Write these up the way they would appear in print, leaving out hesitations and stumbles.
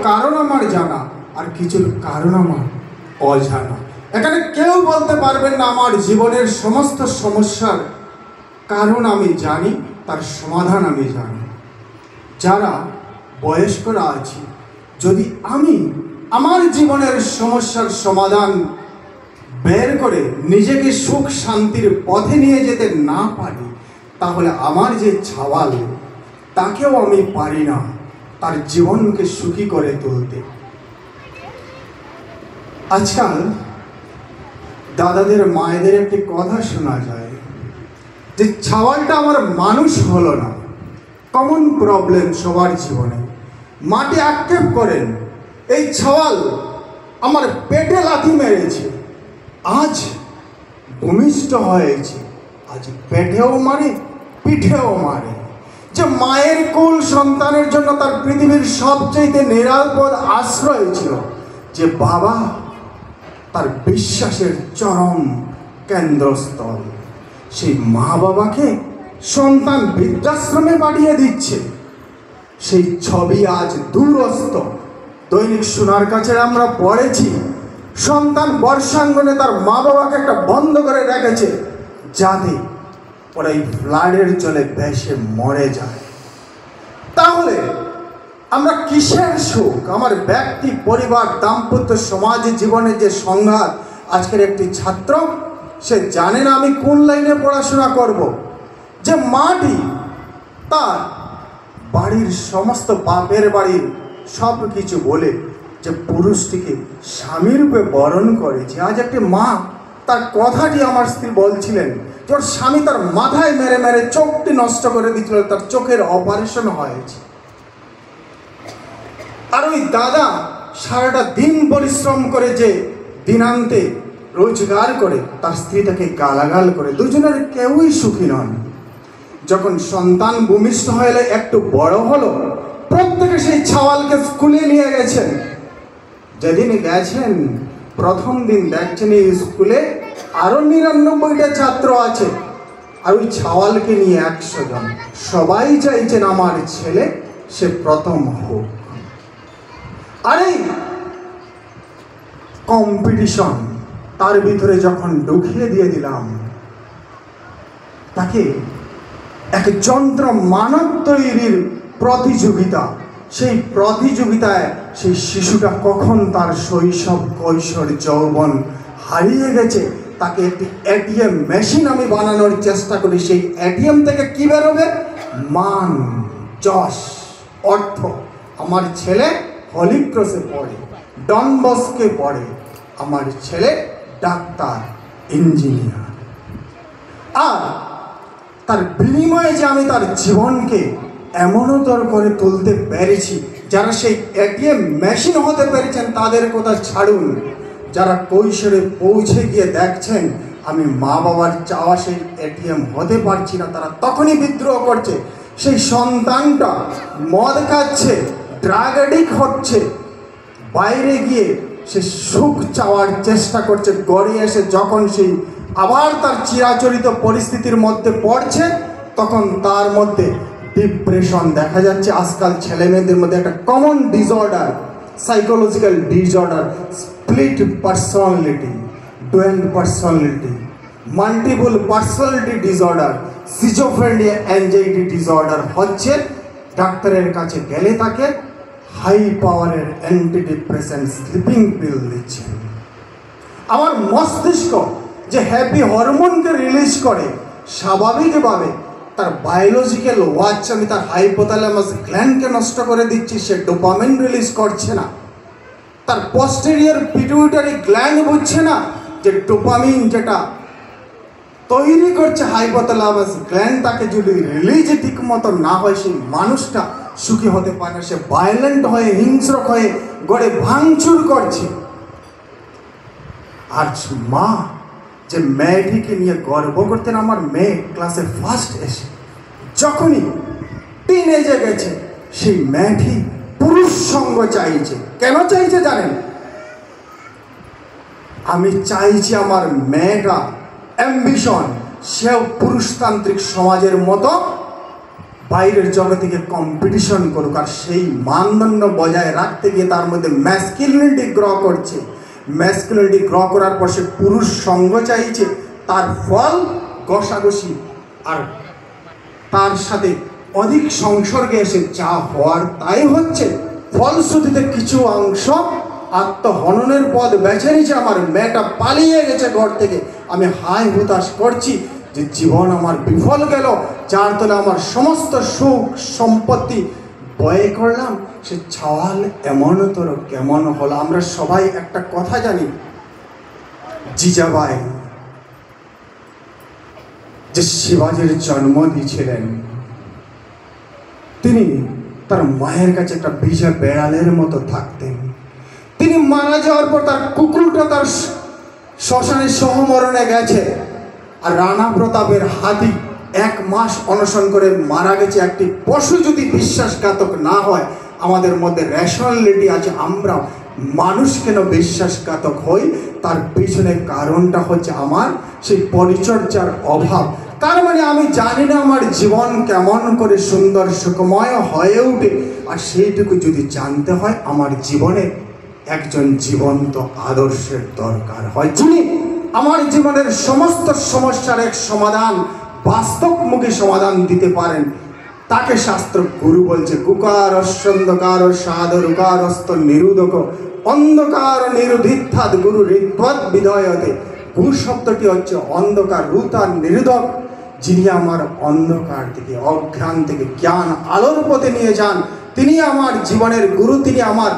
কারণ আমার জানা আর কিছুর কারণ আমার অজানা। এখানে কেউ বলতে পারবেন না আমার জীবনের সমস্ত সমস্যার কারণ আমি জানি, তার সমাধান আমি জানি। যারা বয়স্করা আছি, যদি আমি আমার জীবনের সমস্যার সমাধান বের করে নিজেকে সুখ শান্তির পথে নিয়ে যেতে না পারি, তাহলে আমার যে ছাওয়াল, তাকেও আমি পারি না তার জীবনকে সুখী করে তুলতে। আজকাল দাদাদের মায়েদের একটি কথা শোনা যায় যে ছাওয়ালটা আমার মানুষ হলো না। কমন প্রবলেম সবার জীবনে। মাটি আক্ষেপ করেন, এই ছাওয়াল আমার পেটে লাথি মেরেছে, আজ ভূমিষ্ঠ হয়েছে, আজ পেটেও মারে পিঠেও মারে। যে মায়ের কোল সন্তানের জন্য তার পৃথিবীর সবচেয়ে নিরাপদ আশ্রয় ছিল, যে বাবা তার বিশ্বাসের চরম কেন্দ্রস্থল, সেই মা বাবাকে সন্তান বৃদ্ধাশ্রমে পাঠিয়ে দিচ্ছে। সেই ছবি আজ দূরস্থ। দৈনিক সোনার কাছে আমরা পড়েছি, সন্তান বর্ষাঙ্গনে তার মা বাবাকে একটা বন্ধ করে রেখেছে, যাতে ওরা এই ফ্লাডের জলে ভেসে মরে যায়। তাহলে আমরা কিসের সুখ? আমার ব্যক্তি, পরিবার, দাম্পত্য, সমাজ জীবনের যে সংঘাত। আজকের একটি ছাত্র, সে জানে না আমি কোন লাইনে পড়াশোনা করব। যে মাটি তার বাড়ির সমস্ত বাপের বাড়ির সব কিছু বলে যে পুরুষটিকে স্বামীরূপে বরণ করেছে। আজ একটি মা তার কথাটি আমার স্ত্রী বলছিলেন, যে ওর স্বামী তার মাথায় মেরে মেরে চোখটি নষ্ট করে দিচ্ছিল, তার চোখের অপারেশন হয়েছে। আর ওই দাদা সারাটা দিন পরিশ্রম করে যে দিনান্তে রোজগার করে তার স্ত্রী তাকে গালাগাল করে, দুজনের কেউই সুখী নন। যখন সন্তান ভূমিষ্ঠ হলে একটু বড় হলো, প্রত্যেকে সেই ছাওয়ালকে স্কুলে নিয়ে গেছেন। যেদিন গেছেন প্রথম দিন দেখছেন এই স্কুলে আরো 99টা ছাত্র আছে, আর ওই ছাওয়ালকে নিয়ে 100 জন। সবাই চাইছেন আমার ছেলে সে প্রথম হোক। আরে কম্পিটিশন তার ভিতরে যখন ঢুকিয়ে দিয়ে দিলাম, তাকে এক যন্ত্র মানব তৈরির প্রতিযোগিতা, সেই প্রতিযোগিতায় সেই শিশুটা কখন তার শৈশব, কৈশোর, যৌবন হারিয়ে গেছে, তাকে একটি এটিএম মেশিন আমি বানানোর চেষ্টা করি। সেই এটিএম থেকে কি বেরোবে? মান, যশ, অর্থ। আমার ছেলে হলি ক্রসে পড়ে, ডন বস্কে পড়ে, আমার ছেলে ডাক্তার, ইঞ্জিনিয়ার। আর তার বিনিময়ে যে আমি তার জীবনকে এমনতর করে তুলতে পেরেছি, যারা সেই এটিএম মেশিন হতে পেরেছেন তাদের কথা ছাড়ুন, যারা কৈশোরে পৌঁছে গিয়ে দেখছেন আমি মা বাবার চাওয়া সেই এটিএম হতে পারছি না, তারা তখনই বিদ্রোহ করছে। সেই সন্তানটা মদ খাচ্ছে, ড্রাগ এডিক্ট হচ্ছে, বাইরে গিয়ে সে সুখ চাওয়ার চেষ্টা করছে, গড়ে এসে যখন সেই আবার তার চিরাচরিত পরিস্থিতির মধ্যে পড়ছে, তখন তার মধ্যে ডিপ্রেশন দেখা যাচ্ছে। আজকাল ছেলে মেয়েদের মধ্যে একটা common disorder, psychological disorder, split personality, dual personality, multiple personality disorder, schizophrenia, anxiety disorder হচ্ছে। ডাক্তারের কাছে গেলে তাকে হাই পাওয়ারের অ্যান্টিডিপ্রেসেন্ট স্লিপিং পিল দিচ্ছে। আমার মস্তিষ্ক যে হ্যাপি হরমোনকে রিলিজ করে, স্বাভাবিকভাবে তার বায়োলজিক্যাল ওয়াচ আমি তার হাইপোথ্যালামাস গ্ল্যান্ডকে নষ্ট করে দিচ্ছি, সে ডোপামিন রিলিজ করছে না। তার পস্টেরিয়র পিটুইটারি গ্ল্যান্ড বুঝছে না যে ডোপামিন যেটা তৈরি করছে হাইপোথ্যালামাস গ্ল্যান্ড, তাকে যদি রিলিজ ঠিক মতো না হয় সেই মানুষটা সুখী হতে পারে না। সে ভায়োলেন্ট হয়ে, হিংস্র হয়ে গড়ে ভাঙচুর করছে। আর মা যে মেয়েটিকে নিয়ে গর্ব করতেন, আমার মেয়ে ক্লাসে ফার্স্ট এসে যখনই টিনেজে গেছে, সেই মেয়েটি পুরুষ সঙ্গ চাইছে। কেন চাইছে জানেন? আমি চাইছি আমার মেয়েটা অ্যাম্বিশন, সেও পুরুষতান্ত্রিক সমাজের মতো বাইরের জগতে কম্পিটিশন করুক, আর সেই মানদণ্ড বজায় রাখতে গিয়ে তার মধ্যে ম্যাসকুলিনিটি গ্রহ করছে। ম্যাসকুলিনিটি গ্রহ করার পর সে পুরুষ সঙ্গ চাইছে, তার ফল ঘষাঘষি, আর তার সাথে অধিক সংসর্গে এসে যা হওয়ার তাই হচ্ছে। ফলশ্রুতিতে কিছু অংশ আত্মহননের পথ বেছে নিয়েছে। আমার মেয়েটা পালিয়ে গেছে ঘর থেকে, আমি হাই হুতাশ করছি যে জীবন আমার বিফল গেল, যার তলে আমার সমস্ত সুখ সম্পত্তি বয়ে করলাম, সে ছাওয়াল এমনতর কেমন হলো। আমরা সবাই একটা কথা জানি, জিজাবাই যে শিবাজির জন্ম দিয়েছিলেন, তিনি তার মায়ের কাছে একটা ভিজা বেড়ালের মতো থাকতেন। তিনি মারা যাওয়ার পর তার কুকুরটা তার শ্মশানে সহমরণে গেছে, আর রানা প্রতাপের হাতি 1 মাস অনশন করে মারা গেছে। একটি পশু যদি বিশ্বাসঘাতক না হয়, আমাদের মধ্যে রেশনালিটি আছে, আমরা মানুষ কেন বিশ্বাসঘাতক হই? তার পিছনে কারণটা হচ্ছে আমার সেই পরিচর্যার অভাব। তার মানে আমি জানি না আমার জীবন কেমন করে সুন্দর সুখময় হয়ে ওঠে, আর সেইটুকু যদি জানতে হয়, আমার জীবনে একজন জীবন্ত আদর্শের দরকার হয়, যিনি আমার জীবনের সমস্ত সমস্যার এক সমাধান, বাস্তবমুখী সমাধান দিতে পারেন। তাকে শাস্ত্র গুরু বলছে। গুকার অন্ধকার সাধর উকারস্ত নিরুদক অন্ধকার নিরুধিত্থাদ গুরু ঋত্বৎ বিধয়তে। গুরু শব্দটি হচ্ছে অন্ধকার, রুতার নিরুদক, যিনি আমার অন্ধকার থেকে, অজ্ঞান থেকে জ্ঞান আলোর পথে নিয়ে যান। তিনি আমার জীবনের গুরু, তিনি আমার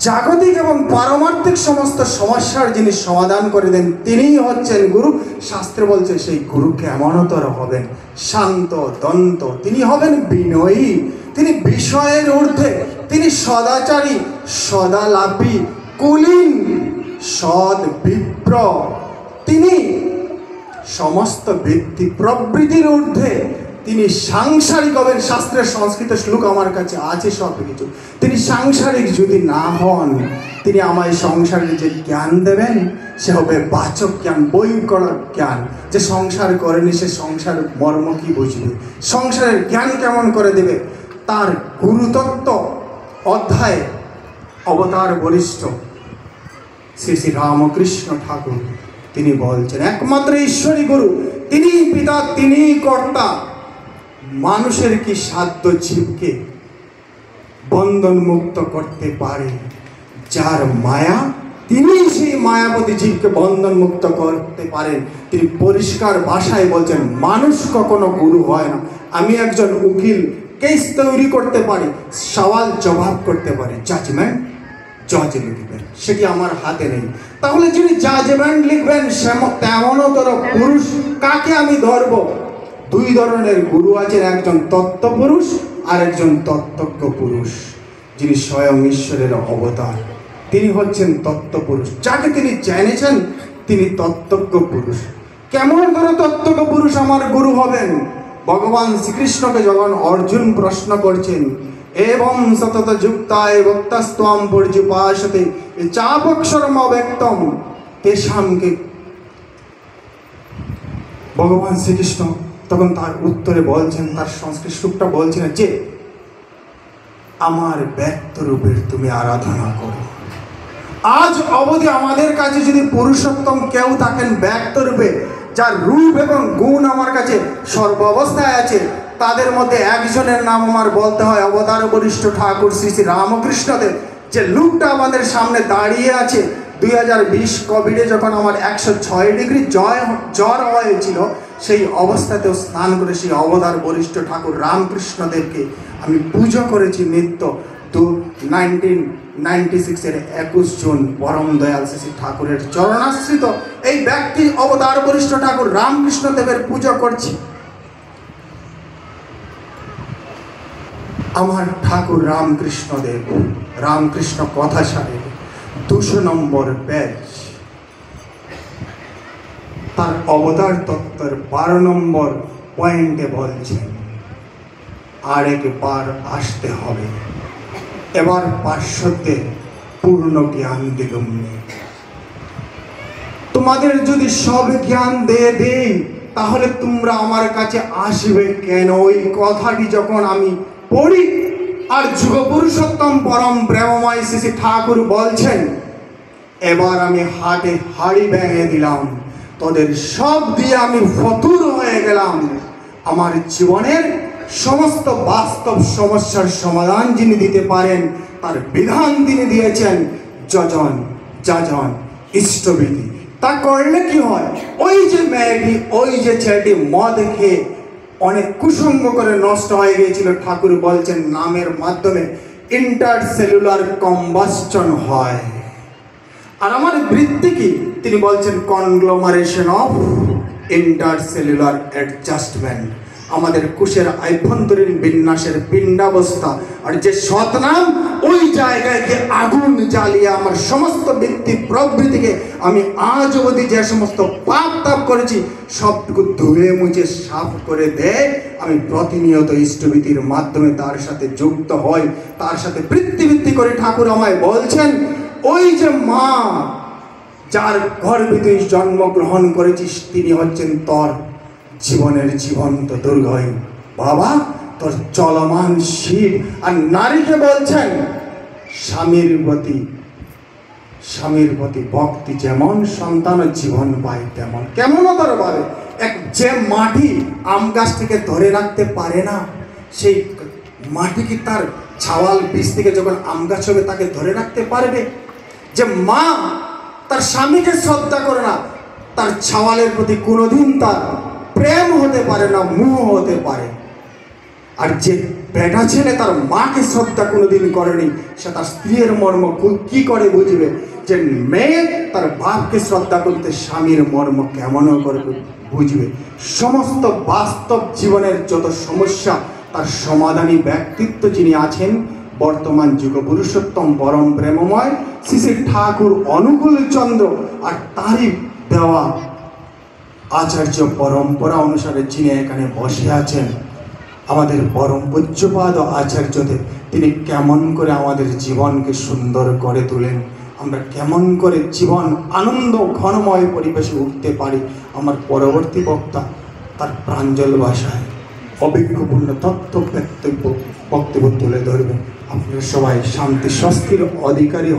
জাগতিক এবং পারমার্থিক সমস্ত সমস্যার যিনি সমাধান করে দেন, তিনিই হচ্ছেন গুরু। শাস্ত্রে বলছে সেই গুরু কেমনতর হবেন? শান্ত দন্ত, তিনি হবেন বিনয়ী, তিনি বিষয়ের ঊর্ধ্বে, তিনি সদাচারী, সদালাপী, কুলীন, সৎ বিপ্র, তিনি সমস্ত ব্যক্তি প্রবৃত্তির ঊর্ধ্বে, তিনি সাংসারিক হবেন। শাস্ত্রের সংস্কৃত শ্লোক আমার কাছে আছে সব কিছু। তিনি সাংসারিক যদি না হন, তিনি আমায় সংসারের যে জ্ঞান দেবেন সে হবে বাচক জ্ঞান, বই করার জ্ঞান। যে সংসার করেনি সে সংসার মর্ম কি বুঝবে, সংসারের জ্ঞান কেমন করে দেবে? তার গুরুতত্ত্ব অধ্যায়ে অবতার বরিষ্ঠ শ্রী শ্রী রামকৃষ্ণ ঠাকুর তিনি বলছেন, একমাত্র ঈশ্বরী গুরু, তিনি পিতা, তিনি কর্তা। মানুষের কি সাধ্য জীবকে বন্ধন মুক্ত করতে পারে? যার মায়া, তিনি সেই মায়াবতী জীবকে বন্ধন মুক্ত করতে পারেন। তিনি পরিষ্কার ভাষায় বলছেন, মানুষ কখনো গুরু হয় না। আমি একজন উকিল, কেস তৈরি করতে পারি, সওয়াল জবাব করতে পারি, জাজমেন্ট জজ লিখবেন, সেটি আমার হাতে নেই। তাহলে যিনি জাজমেন্ট লিখবেন তেমনতর পুরুষ কাকে আমি ধরব? 2 ধরনের গুরু আছেন, একজন তত্ত্বপুরুষ আর একজন তত্ত্বজ্ঞ পুরুষ, যিনি স্বয়ং ঈশ্বরের অবতার। তিনি হচ্ছেন তত্ত্বপুরুষ, যাকে তিনি জেনেছেন তিনি তত্ত্বজ্ঞ পুরুষ। কেমন করে তত্ত্বজ্ঞ পুরুষ আমার গুরু হবেন? ভগবান শ্রীকৃষ্ণকে যখন অর্জুন প্রশ্ন করছেন, এবং সতত যুক্তায় ভক্তস্ত্বম পর্যুপাসতে চাপক্ষরম অব্যক্তম তেষামকে, ভগবান শ্রীকৃষ্ণ তখন তার উত্তরে বলছেন, তার সংস্কৃত শ্লোকটা বলছেন যে আমার ব্যক্ত রূপের তুমি আরাধনা করো। আজ অবধি আমাদের কাছে যদি পুরুষোত্তম কেউ থাকেন ব্যক্ত রূপে, যার রূপ এবং গুণ আমার কাছে সর্বাবস্থায় আছে, তাদের মধ্যে একজনের নাম আমার বলতে হয় অবতার বরিষ্ঠ ঠাকুর শ্রী শ্রী রামকৃষ্ণদেব। যে লোকটা আমাদের সামনে দাঁড়িয়ে আছে, 2020 কোভিডে যখন আমার 106 ডিগ্রি জ্বর হয়েছিল, সেই অবস্থাতেও স্নান করে সেই অবতার বরিষ্ঠ ঠাকুর রামকৃষ্ণদেবকে আমি পুজো করেছি নিত্য। 1996-এর 21 জুন পরম দয়াল শ্রী ঠাকুরের চরণাশ্রিত এই ব্যক্তি অবতার বরিষ্ঠ ঠাকুর রামকৃষ্ণদেবের পুজো করছি। আমার ঠাকুর রামকৃষ্ণদেব, রামকৃষ্ণ কথা সারে 200 নম্বর পেজ, তার অবতার তত্ত্বের 12 নম্বর পয়েন্টে বলছেন, আর একবার আসতে হবে, এবার পার্শ্বদের পূর্ণ জ্ঞান দিলুম। তোমাদের যদি সব জ্ঞান দিয়ে দেই, তাহলে তোমরা আমার কাছে আসবে কেন? ওই কথাটি যখন আমি পড়ি আর যুগ পুরুষোত্তম পরম প্রেমময় শ্রী শ্রী ঠাকুর বলছেন, এবার আমি হাটে হাড়ি ভেঙে দিলাম, তোদের সব দিয়ে আমি ফতুর হয়ে গেলাম। আমার জীবনের সমস্ত বাস্তব সমস্যার সমাধান যিনি দিতে পারেন, তার বিধান তিনি দিয়েছেন যজন যাজন ইষ্টবিধি। তা করলে কি হয়? ওই যে মেয়েটি, ওই যে ছেলেটি মদ খেয়ে অনেক কুসঙ্গ করে নষ্ট হয়ে গিয়েছিল, ঠাকুর বলছেন নামের মাধ্যমে ইন্টারসেলুলার কম্বাস্টন হয়। আর আমার বৃত্তি কি? তিনি বলছেন কনগ্লোমারেশন অফ ইন্টারসেলুলার অ্যাডজাস্টমেন্ট। আমাদের কোষের আভ্যন্তরীণ বিন্যাসের পিণ্ডাবস্থা। আর যে সৎনাম ওই জায়গায় গিয়ে আগুন জ্বালিয়ে আমার সমস্ত বৃত্তি প্রবৃত্তিকে আমি আজ অবধি যে সমস্ত পাপ তাপ করেছি সবটুকু ধুয়ে মুছে সাফ করে দেয়। আমি প্রতিনিয়ত ইষ্টভীতির মাধ্যমে তার সাথে যুক্ত হই, তার সাথে বৃত্তি করে ঠাকুর আমায় বলছেন, ওই যে মা যার গর্ভে তুই জন্মগ্রহণ করেছিস, তিনি হচ্ছেন তোর জীবনের জীবন্ত দুর্গয় বাবা, তোর চলমান শিব। আর নারীকে বলছেন স্বামীর প্রতি ভক্তি যেমন, সন্তান জীবন পায় তেমন। কেমন তোর ভাবে? যে মাটি আম গাছ থেকে ধরে রাখতে পারে না, সেই মাটি কি তার ছাওয়াল বীজ থেকে যখন আম গাছ হবে তাকে ধরে রাখতে পারবে? যে মা তার স্বামীকে শ্রদ্ধা করে না, তার ছাওয়ালের প্রতি কোনোদিন তার প্রেম হতে পারে না, মোহ হতে পারে। আর যে বেটা ছেলে তার মাকে শ্রদ্ধা কোনোদিন করেনি, সে তার স্ত্রীর মর্ম কি করে বুঝবে? যে মেয়ে তার বাপকে শ্রদ্ধা করতে স্বামীর মর্ম কেমন করে বুঝবে? সমস্ত বাস্তব জীবনের যত সমস্যা তার সমাধানী ব্যক্তিত্ব যিনি আছেন বর্তমান যুগ পুরুষোত্তম পরম প্রেমময় শ্রী শ্রী ঠাকুর অনুকূল চন্দ্র, আর তারই দেওয়া আচার্য পরম্পরা অনুসারে যিনি এখানে বসে আছেন আমাদের পরম পূজ্যপাদ আচার্যদেব, তিনি কেমন করে আমাদের জীবনকে সুন্দর করে তোলেন, আমরা কেমন করে জীবন আনন্দ ঘনময় পরিবেশে উঠতে পারি। আমার পরবর্তী বক্তা তার প্রাঞ্জল ভাষায় অভিজ্ঞপূর্ণ তত্ত্ব বক্তব্য তুলে ধরবেন। আপনারা সবাই শান্তি স্বস্তির অধিকারী